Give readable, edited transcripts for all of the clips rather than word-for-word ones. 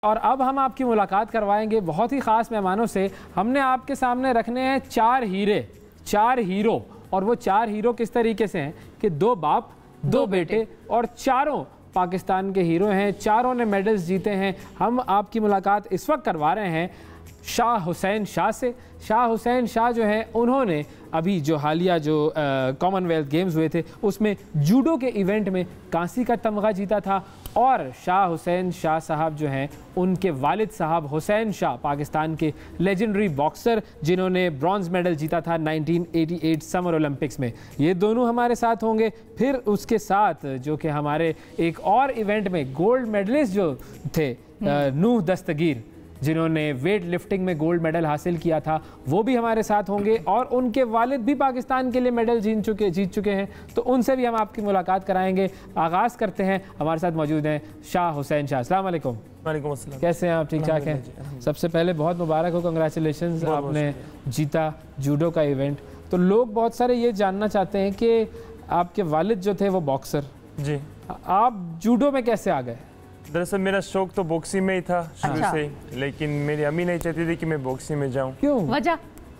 और अब हम आपकी मुलाकात करवाएंगे बहुत ही ख़ास मेहमानों से। हमने आपके सामने रखने हैं 4 हीरे, 4 हीरो। और वो 4 हीरो किस तरीके से हैं कि 2 बाप 2 बेटे और चारों पाकिस्तान के हीरो हैं, चारों ने मेडल्स जीते हैं। हम आपकी मुलाकात इस वक्त करवा रहे हैं शाह हुसैन शाह से। शाह हुसैन शाह जो हैं उन्होंने अभी जो हालिया जो कॉमनवेल्थ गेम्स हुए थे उसमें जूडो के इवेंट में कांसी का तमगा जीता था। और शाह हुसैन शाह साहब जो हैं उनके वालिद साहब हुसैन शाह पाकिस्तान के लेजेंडरी बॉक्सर जिन्होंने ब्रॉन्ज मेडल जीता था 1988 समर ओलंपिक्स में। ये दोनों हमारे साथ होंगे। फिर उसके साथ जो कि हमारे एक और इवेंट में गोल्ड मेडलिस्ट जो थे नूह दस्तगीर जिन्होंने वेट लिफ्टिंग में गोल्ड मेडल हासिल किया था वो भी हमारे साथ होंगे। और उनके वालिद भी पाकिस्तान के लिए मेडल जीत चुके हैं, तो उनसे भी हम आपकी मुलाकात कराएंगे। आगाज़ करते हैं। हमारे साथ मौजूद हैं शाह हुसैन शाह। अस्सलाम वालेकुम। वालेकुम अस्सलाम। कैसे हैं आप? ठीक ठाक हैं? सबसे पहले बहुत मुबारक हो, कंग्रेचुलेशंस, आपने जीता जूडो का इवेंट। तो लोग बहुत सारे ये जानना चाहते हैं कि आपके वालिद जो थे वो बॉक्सर, जी, आप जूडो में कैसे आ गए? दरअसल मेरा शौक तो बॉक्सिंग में ही था शुरू से ही, लेकिन मेरी अम्मी नहीं चाहती थी कि मैं बॉक्सिंग में जाऊं। क्यों? वजह?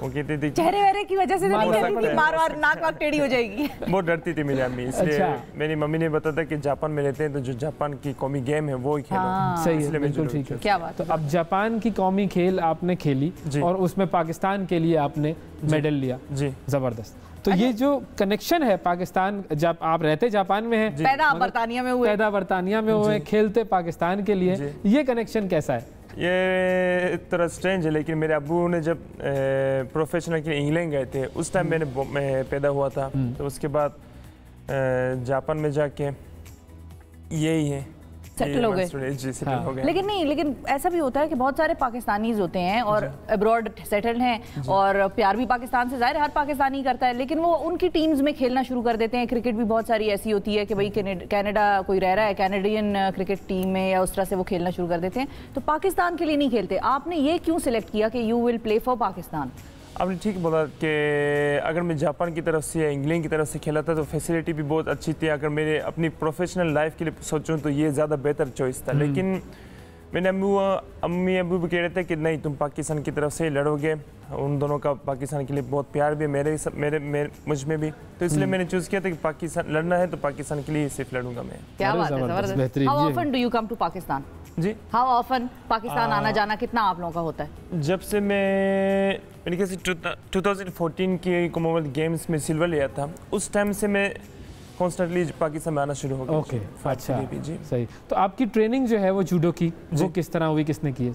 वो कहती थी चेहरे वेहरे की वजह से तो नहीं कहती थी, बार-बार नाक वाक टेढ़ी हो जाएगी। बहुत डरती थी मेरी अम्मी, इसलिए मेरी मम्मी ने बताया था कि जापान में रहते हैं तो जो जापान की कौमी गेम है वो ही खेलो। सही है, बिल्कुल ठीक है। क्या बात। तो अब जापान की कौमी खेल आपने खेली और उसमें पाकिस्तान के लिए आपने मेडल लिया। जी, जबरदस्त। तो ये जो कनेक्शन है पाकिस्तान, जब आप रहते जापान में हैं, पैदा बरतानिया में हुए, खेलते पाकिस्तान के लिए, ये कनेक्शन कैसा है? ये थोड़ा स्ट्रेंज है, लेकिन मेरे अब्बू ने जब प्रोफेशनल के लिए इंग्लैंड गए थे उस टाइम मैं पैदा हुआ था। तो उसके बाद जापान में जाके यही है, सेटल हो गए। हो गए। लेकिन ऐसा भी होता है कि बहुत सारे पाकिस्तानीज होते हैं और अब्रॉड सेटल्ड हैं और प्यार भी पाकिस्तान से, जाहिर हर पाकिस्तानी करता है, लेकिन वो उनकी टीम्स में खेलना शुरू कर देते हैं। क्रिकेट भी बहुत सारी ऐसी होती है कि भाई कनाडा कोई रह रहा है, कैनेडियन क्रिकेट टीम में, या उस तरह से वो खेलना शुरू कर देते हैं। तो पाकिस्तान के लिए नहीं खेलते। आपने ये क्यों सिलेक्ट किया कि you will play for Pakistan? आपने ठीक बोला कि अगर मैं जापान की तरफ से या इंग्लैंड की तरफ से खेला था तो फैसिलिटी भी बहुत अच्छी थी। अगर मेरे अपनी प्रोफेशनल लाइफ के लिए सोचूं तो ये ज़्यादा बेहतर चॉइस था। लेकिन मैंने अम्मी अब्बू भी कह रहे थे कि नहीं, तुम पाकिस्तान की तरफ से ही लड़ोगे। उन दोनों का पाकिस्तान के लिए बहुत प्यार भी है, मुझ में भी। तो इसलिए मैंने चूज़ किया था कि पाकिस्तान लड़ना है तो पाकिस्तान के लिए सिर्फ लड़ूंगा मैं। क्या बात है, जबरदस्त। How often do you come to Pakistan? जी, हाउ ऑफन पाकिस्तान आना जाना कितना आप लोगों का होता है? जब से मैंने कैसे 2014 के कॉमनवेल्थ गेम्स में सिल्वर लिया था, उस टाइम से मैं कॉन्स्टेंटली पाकिस्तान में आना शुरू हो गया। ओके, अच्छा, सही। तो आपकी ट्रेनिंग जो है वो जूडो की, वो किस तरह हुई, किसने की है?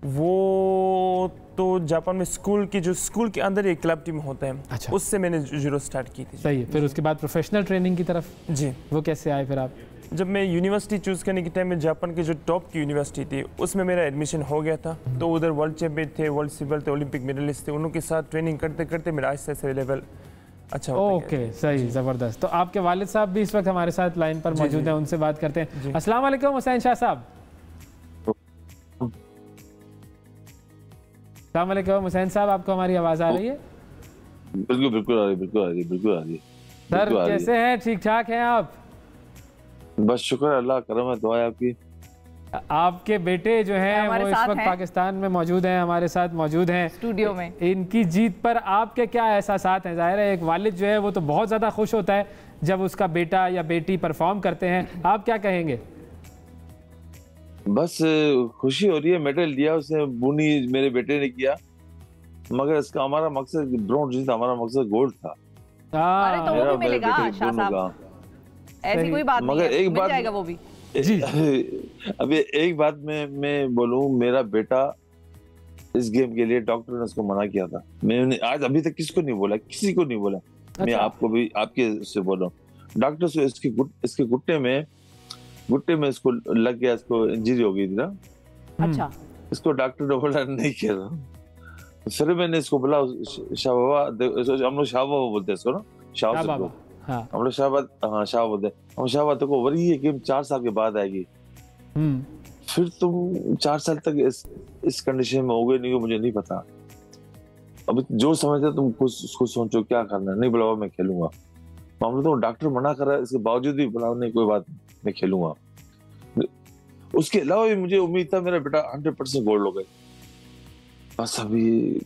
वो तो जापान में स्कूल के अंदर एक क्लब टीम होता है, अच्छा, उससे मैंने जूडो स्टार्ट की थी। सही है। फिर उसके बाद प्रोफेशनल ट्रेनिंग की तरफ, जी, वो कैसे आए फिर आप? जब मैं यूनिवर्सिटी चूज़ करने के टाइम में जापान की जो टॉप की यूनिवर्सिटी थी उसमें मेरा एडमिशन हो गया था। तो उधर वर्ल्ड चैंपियन थे, वर्ल्ड सिल्वर थे, ओलंपिक मेडलिस्ट थे, उनके साथ ट्रेनिंग करते करते मेरा आहिस्ते से लेवल अच्छा होता गया। ओके, सही, ज़बरदस्त। तो आपके वालिद साहब भी इस वक्त हमारे साथ लाइन पर मौजूद हैं, उनसे बात करते हैं। अस्सलाम वालेकुम हुसैन शाह साहब। अस्सलाम वालेकुम हुसैन साहब, आपको हमारी आवाज़ आ रही है? बिल्कुल आ रही है। सर कैसे हैं? ठीक ठाक हैं आप? बस शुक्र अल्लाह करम है, दुआ है आपकी। आपके बेटे जो हैं वो इस वक्त पाकिस्तान में मौजूद हैं, हमारे साथ मौजूद हैं स्टूडियो में। इनकी जीत पर आपके क्या एहसासात हैं? जाहिर है एक वालिद जो है वो तो बहुत ज़्यादा खुश होता है जब उसका बेटा या बेटी परफॉर्म करते हैं। आप क्या कहेंगे? बस खुशी हो रही है, मेडल लिया उसने, बुनी मेरे बेटे ने किया, मगर इसका हमारा मकसद ब्रॉन्ज नहीं था, हमारा मकसद गोल्ड था। अरे तो वो भी मिलेगा शाह साहब, ऐसी कोई बात नहीं है, एक बात जाएगा वो भी। जी अभी एक बात मैं बोलूं, मेरा बेटा इस गेम के लिए डॉक्टर ने उसको मना किया था। मैंने आज अभी तक किसी को नहीं बोला। मैं आपको भी आपके से बोल रहा हूँ। डॉक्टर से इसके घुटने में इसको लग गया, इसको इंजरी हो गई थी ना। अच्छा, इसको डॉक्टर ने बोला नहीं किया। फिर मैंने इसको बोला शाह बाबा, हम लोग शाह बाबा बोलते हैं इसको ना, शाह बाबा, हम लोग शाहबाद, हाँ शाह बोलते हैं हम। शाहबाद को वही ये गेम 4 साल के बाद आएगी। फिर तुम 4 साल तक इस कंडीशन में हो गए नहीं हो, मुझे नहीं पता। अब जो समझते तुम खुद सोचो क्या करना है। नहीं बोला मैं खेलूंगा। मामला तो डॉक्टर मना कर रहा है, इसके बावजूद भी बोला नहीं कोई बात नहीं मैं खेलूंगा। उसके अलावा भी मुझे उम्मीद था मेरा बेटा 100% गोल्ड हो गए। बस अभी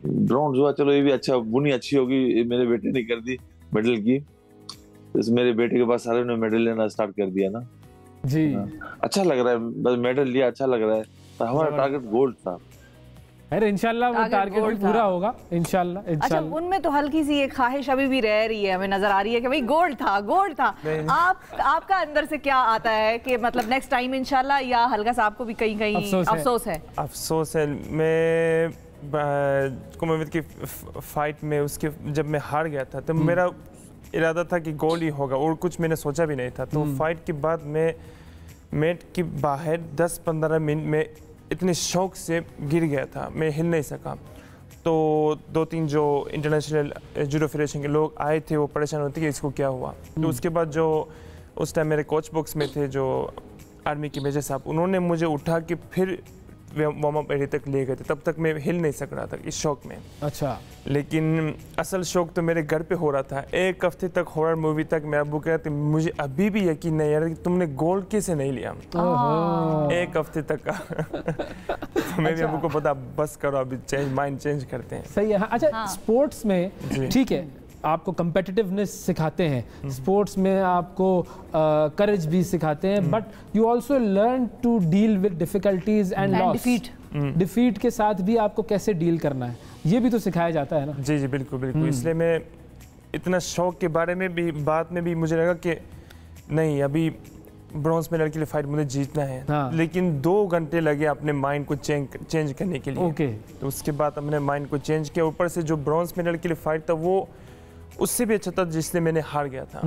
ब्रॉन्ज हुआ, चलो ये भी अच्छा, बुनी अच्छी होगी, मेरे बेटे ने कर दी मेडल की। तो मेरे बेटे के पास सारे ने मेडल लेना स्टार्ट कर दिया ना जी। अच्छा लग रहा है, बस मेडल लिया अच्छा लग रहा है, पर हमारा टारगेट गोल्ड था। अरे इंशाल्लाह वो टारगेट भी पूरा होगा इंशाल्लाह। अच्छा, उनमें तो हल्की सी एक ख्वाहिश अभी भी रह रही है, हमें नजर आ रही है कि भाई गोल्ड था, गोल्ड था। आपका अंदर से क्या आता है कि मतलब नेक्स्ट टाइम इंशाल्लाह, या हल्का सा आपको भी कहीं कहीं अफसोस है? अफसोस है। मैं कॉमनवेल्थ की फाइट में उसके जब मैं हार गया था तो मेरा इरादा था कि गोल्ड ही होगा और कुछ मैंने सोचा भी नहीं था। तो फाइट के बाद मैं मैट के बाहर 10-15 मिनट में इतने शौक से गिर गया था, मैं हिल नहीं सका। तो 2-3 जो इंटरनेशनल जूडो फेडरेशन के लोग आए थे वो परेशान होते कि इसको क्या हुआ। तो उसके बाद जो उस टाइम मेरे कोच बॉक्स में थे जो आर्मी के मेजर साहब, उन्होंने मुझे उठा के फिर वार्म अप एरिया तक ले गए थे। तब तक मैं हिल नहीं सक रहा था इस शौक में। अच्छा। लेकिन असल शौक तो मेरे घर पे हो रहा था। 1 हफ्ते तक हॉरर मूवी तक मेरे अब्बू कहते मुझे अभी भी यकीन नहीं यार कि तुमने गोल्ड कैसे नहीं लिया 1 हफ्ते तक का। तो मेरे अब्बू को पता, बस करो अभी माइंड चेंज करते हैं। सही है। अच्छा, स्पोर्ट्स में ठीक है आपको कम्पिटिटिवनेस सिखाते हैं, स्पोर्ट्स में आपको करेज भी सिखाते हैं, but you also learn to deal with difficulties and loss. Defeat के साथ भी आपको कैसे डील करना है ये भी तो सिखाया जाता है ना? जी जी बिल्कुल बिल्कुल। इसलिए मैं इतना शौक के बारे में भी बात में भी मुझे लगा कि नहीं, अभी ब्रॉन्ज मेडल के लिए फाइट मुझे जीतना है। हाँ। लेकिन 2 घंटे लगे अपने माइंड को चेंज करने के लिए। तो उसके बाद अपने माइंड को चेंज किया। ऊपर से जो ब्रॉन्ज मेडल के लिए फाइट था वो उससे भी अच्छा था जिसने मैंने हार गया था।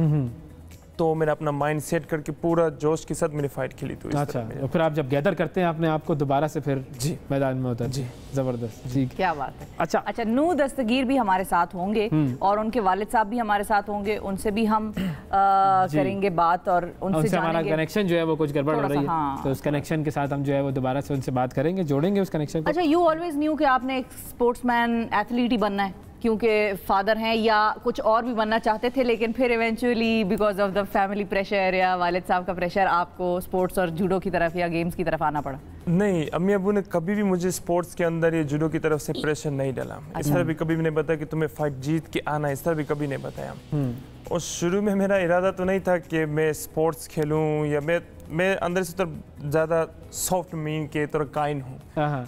तो मैंने अपना माइंड सेट करके पूरा जोश के साथ मैंने फाइट खेली। तो अच्छा, तो फिर आप जब गैदर करते हैं अपने आप को दोबारा से फिर जी मैदान में उतर जी जबरदस्त जी क्या बात है। अच्छा, नू दस्तगीर भी हमारे साथ होंगे और उनके वालिद साहब भी हमारे साथ होंगे, उनसे भी हम करेंगे बात और उनसे हमारा कनेक्शन जो है वो कुछ गड़बड़ हो रही है। तो उस कनेक्शन के साथ हम जो है वो दोबारा से उनसे बात करेंगे, जोड़ेंगे उस कनेक्शन को। अच्छा, यू ऑलवेज न्यू कि आपने एक स्पोर्ट्समैन एथलीट ही बनना है क्योंकि फादर हैं, या कुछ और भी बनना चाहते थे लेकिन फिर eventually because of the family pressure या वालिद साहब का प्रेशर आपको स्पोर्ट्स और जूडो की तरफ या गेम्स की तरफ आना पड़ा? नहीं, अम्मी अबू ने कभी भी मुझे स्पोर्ट्स के अंदर या जूडो की तरफ से प्रेशर नहीं डाला। इस तरह भी कभी भी नहीं बताया कि तुम्हें फाइट जीत के आना, इस तरह भी कभी नहीं बताया। और शुरू में मेरा इरादा तो नहीं था कि मैं स्पोर्ट्स खेलूँ, या मैं अंदर से तो ज़्यादा सॉफ्ट मीन के तरह काइंड हूँ,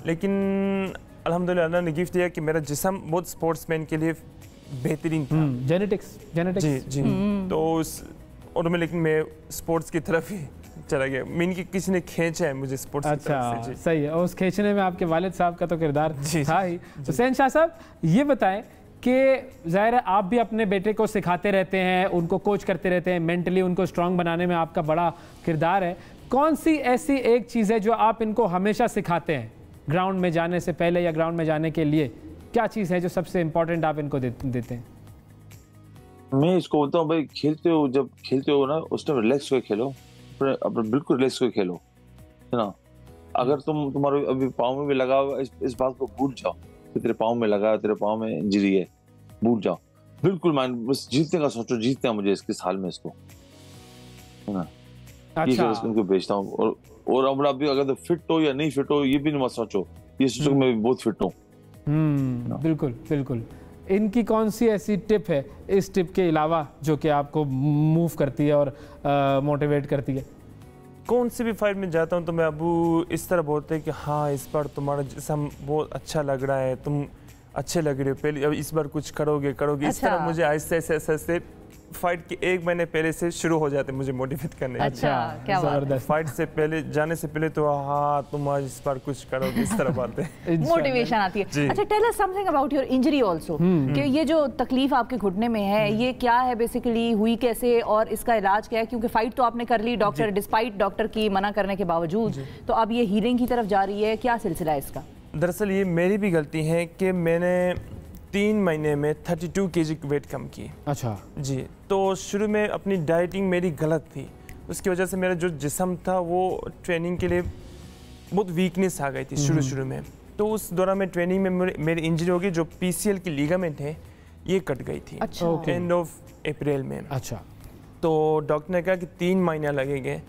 लेकिन अल्हम्दुलिल्लाह अल्लाह ने गिफ्ट दिया कि मेरा जिस्म बहुत स्पोर्ट्समैन के लिए बेहतरीन था। जेनेटिक्स जी जी। तो लेकिन मैं स्पोर्ट्स की तरफ ही चला गया। मीन की किसी ने खींचा है मुझे स्पोर्ट्स की तरफ से। सही है। और उस खींचने में आपके वालिद साहब का तो किरदार था ही। हुसैन शाह साहब, ये बताएं कि ज़ाहिर है आप भी अपने बेटे को सिखाते रहते हैं, उनको कोच करते रहते हैं, मेंटली उनको स्ट्रांग बनाने में आपका बड़ा किरदार है। कौन सी ऐसी एक चीज़ है जो आप इनको हमेशा सिखाते हैं ग्राउंड में जाने से पहले या ग्राउंड में जाने के लिए? क्या चीज़ है जो सबसे इम्पोर्टेंट आप इनको देते हैं? मैं इसको बोलता हूँ भाई, जब खेलते हो ना उस टाइम रिलैक्स होकर खेलो, अपने बिल्कुल रिलैक्स होकर खेलो, है ना। अगर तुम्हारे अभी पाँव में भी लगा हुआ, इस बात को भूल जाओ कि तेरे पाँव में लगा, तेरे पाँव में इंजरी है, भूल जाओ बिल्कुल। माइंड बस जीतने का सोचो, जीतना मुझे इसके साल में इसको, है ना। अच्छा, उनको बेचता हूँ। और अब अभी अगर तो फिट हो या नहीं फिट हो ये भी नहीं मत सोचो, ये सोचो मैं भी बहुत फिट हूँ। बिल्कुल बिल्कुल। इनकी कौन सी ऐसी टिप है इस टिप के अलावा जो कि आपको मूव करती है और मोटिवेट करती है? कौन सी भी फाइट में जाता हूँ तो मैं अबू इस तरह बोलते हैं कि हाँ इस बार तुम्हारा जिस्म बहुत अच्छा लग रहा है, तुम अच्छे लग रहे हो, पहले अब इस बार कुछ करोगे। अच्छा। इस तरह मुझे ऐसे फाइट के 1 महीने पहले से शुरू हो जाते मुझे मोटिवेट करने। अच्छा, क्या जबरदस्त। फाइट से पहले, जाने से पहले तो हाँ तुम आज इस बार कुछ करोगे, इस तरह बातें मोटिवेशन आती है। अच्छा, tell us something about your injury also, कि ये जो तकलीफ आपके घुटने में है ये क्या है बेसिकली, हुई कैसे और इसका इलाज क्या है? क्योंकि फाइट तो आपने कर ली डॉक्टर, डिस्पाइट डॉक्टर की मना करने के बावजूद, तो अब ये हीलिंग की तरफ जा रही है, क्या सिलसिला है इसका? दरअसल ये मेरी भी गलती है कि मैंने 3 महीने में 32 kg वेट कम की। अच्छा जी। तो शुरू में अपनी डाइटिंग मेरी गलत थी, उसकी वजह से मेरा जो जिस्म था वो ट्रेनिंग के लिए बहुत वीकनेस आ गई थी शुरू में। तो उस दौरान में ट्रेनिंग में मेरी इंजरी हो गई, जो PCL की लिगामेंट है ये कट गई थी। अच्छा। एंड ऑफ अप्रैल में। अच्छा। तो डॉक्टर ने कहा कि 3 महीने लगेंगे।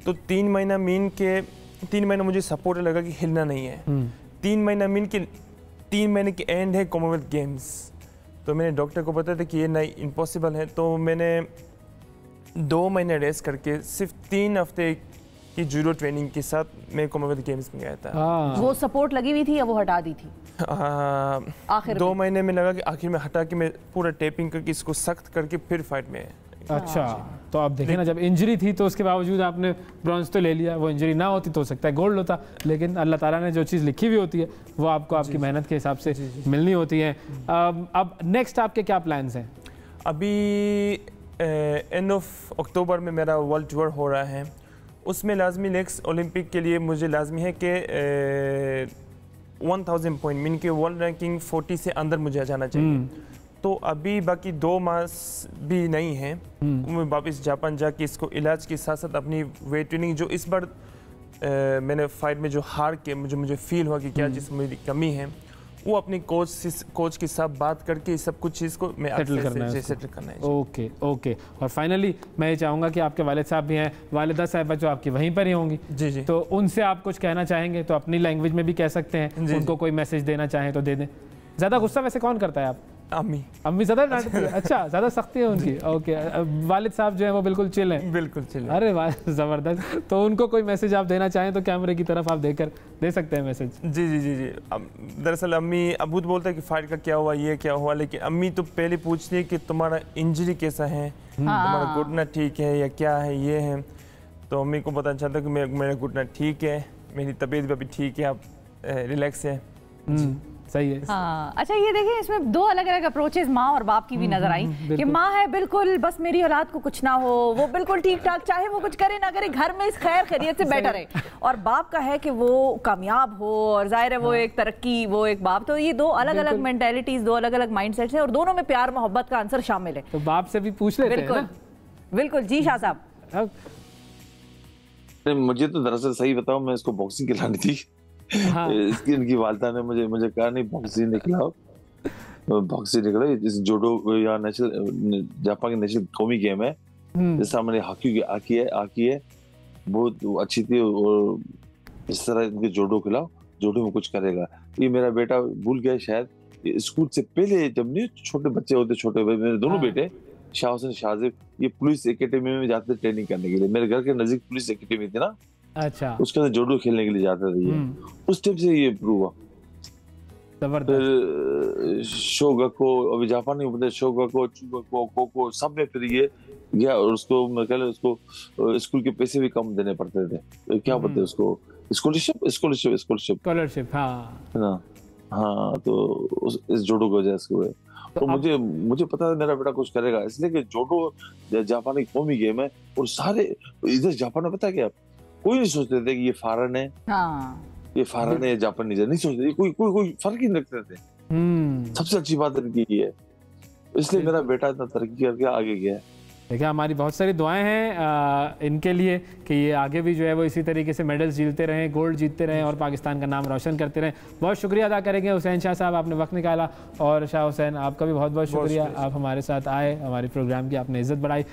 तो 3 महीना मीन के 3 महीना मुझे सपोर्ट लगा कि हिलना नहीं है। 3 महीना मीन के 3 महीने के एंड है कॉमनवेल्थ गेम्स। तो मैंने डॉक्टर को बताया था कि ये नहीं, इम्पॉसिबल है। तो मैंने 2 महीने रेस्ट करके सिर्फ 3 हफ्ते की जूडो ट्रेनिंग के साथ मैं कॉमनवेल्थ गेम्स में गया था। वो सपोर्ट लगी हुई थी या वो हटा दी थी? आखिर 2 महीने में लगा कि आखिर में हटा के मैं पूरा टेपिंग करके इसको सख्त करके फिर फाइट में। अच्छा, तो आप देखिए ना, जब इंजरी थी तो उसके बावजूद आपने ब्रॉन्ज तो ले लिया। वो इंजरी ना होती तो हो सकता है गोल्ड होता, लेकिन अल्लाह ताला ने जो चीज़ लिखी हुई होती है वो आपको आपकी मेहनत के हिसाब से मिलनी होती है। अब नेक्स्ट आपके क्या प्लान्स हैं? अभी एंड ऑफ अक्टूबर में मेरा वर्ल्ड टूर हो रहा है। उसमें लाजमी नेक्स्ट ओलंपिक के लिए मुझे लाजमी है कि 1000 पॉइंट मीन के वर्ल्ड रैंकिंग 40 से अंदर मुझे जाना चाहिए। तो अभी बाकी 2 मास भी नहीं है। मैं वापस जापान जाके इसको इलाज के साथ साथ अपनी वेट ट्रेनिंग, जो इस बार मैंने फाइट में जो हार के मुझे फील हुआ कि क्या चीज़ मेरी कमी है, वो अपनी कोच के साथ बात करके सब कुछ चीज़ को मैं सेटल करना है। Okay okay. और फाइनली मैं ये चाहूँगा कि आपके वालिद साहब भी हैं, वालिदा साहिबा जो आपकी वहीं पर ही होंगी, जी जी, तो उनसे आप कुछ कहना चाहेंगे तो अपनी लैंग्वेज में भी कह सकते हैं। उनको कोई मैसेज देना चाहें तो दे दें। ज़्यादा गुस्सा वैसे कौन करता है आप? अम्मी ज़्यादा डांटती है? अच्छा, ज़्यादा सख्ती है उनकी। ओके, वालिद साहब जो है वो बिल्कुल चिल हैं? बिल्कुल चिल। अरे वाह, ज़बरदस्त। तो उनको कोई मैसेज आप देना चाहें तो कैमरे की तरफ आप देकर दे सकते हैं मैसेज। जी जी जी जी। दरअसल अम्मी, अबू तो बोलता है कि फाइट का क्या हुआ, ये क्या हुआ, लेकिन अम्मी तो पहले पूछती है कि तुम्हारा इंजरी कैसा है, तुम्हारा घुटना ठीक है या क्या है, ये है। तो अम्मी को पता चलता कि मेरा घुटना ठीक है, मेरी तबीयत भी अभी ठीक है, आप रिलैक्स है। सही है। हाँ, अच्छा ये देखिए, इसमें 2 अलग अलग अप्रोचेस माँ और बाप की भी नजर आई कि माँ है बिल्कुल बस मेरी औलाद को कुछ ना हो, वो बिल्कुल ठीक ठाक, चाहे वो कुछ करे ना करे घर में इस खैर खैरियत से बेटर है। और बाप का है कि वो कामयाब हो, और जाहिर है वो एक तरक्की, वो एक बाप। तो ये 2 अलग अलग मेंटालिटीज, 2 अलग अलग माइंडसेट्स हैं, और दोनों में प्यार मोहब्बत का आंसर शामिल है। तो बाप से भी पूछ लेते हैं ना? बिल्कुल जी शाह साहब। मुझे तो दरअसल सही बताऊं, मैं इसको बॉक्सिंग खिलानी थी। इसकी इनकी वालिदा ने मुझे कहा नहीं बॉक्सिंग निकलाओ, बॉक्सिंग निकला। इस जूडो या नेशनल जापान की नेशनल कौमी गेम है, जैसा मैंने हॉकी है बहुत अच्छी थी, और इस तरह इनके जूडो खिलाओ, जूडो में कुछ करेगा। ये मेरा बेटा भूल गया शायद, स्कूल से पहले जब नहीं छोटे बच्चे होते, छोटे मेरे दोनों बेटे शाह हुसैन शाहजेब, ये पुलिस एकेडमी में जाते थे ट्रेनिंग करने के लिए। मेरे घर के नजदीक पुलिस एकेडमी थी ना, अच्छा, उसके अंदर जूडो खेलने के लिए जाते थे ये। उस टाइम से ये इम्प्रूव हुआ। फिर शोगाको, अभी जापानी बोलते शोगाको, चुगाको, कोको, सब में फिर ये गया, और उसको मैं कह उसको स्कूल के पैसे भी कम देने पड़ते थे। क्या बोलते हैं उसको, स्कॉलरशिप। हाँ, तो इस जूडो की वजह से हुए। तो मुझे पता है मेरा बेटा कुछ करेगा, इसलिए कि जूडो जापानी कौमी गेम है, और सारे इधर जापान में पता है क्या, कोई नहीं सोचते थे कि ये फॉरेन है, ये फॉरेन है, जापानीज है, नहीं सोचते, कोई फर्क ही नहीं रखते थे। सबसे अच्छी बात इनकी है, इसलिए मेरा बेटा इतना तरक्की करके आगे गया है। देखिए, हमारी बहुत सारी दुआएं हैं इनके लिए कि ये आगे भी जो है वो इसी तरीके से मेडल्स जीतते रहें, गोल्ड जीतते रहें, और पाकिस्तान का नाम रोशन करते रहें। बहुत शुक्रिया अदा करेंगे हुसैन शाह साहब, आपने वक्त निकाला, और शाह हुसैन आपका भी बहुत बहुत शुक्रिया, आप हमारे साथ आए, हमारे प्रोग्राम की आपने इज्जत बढ़ाई।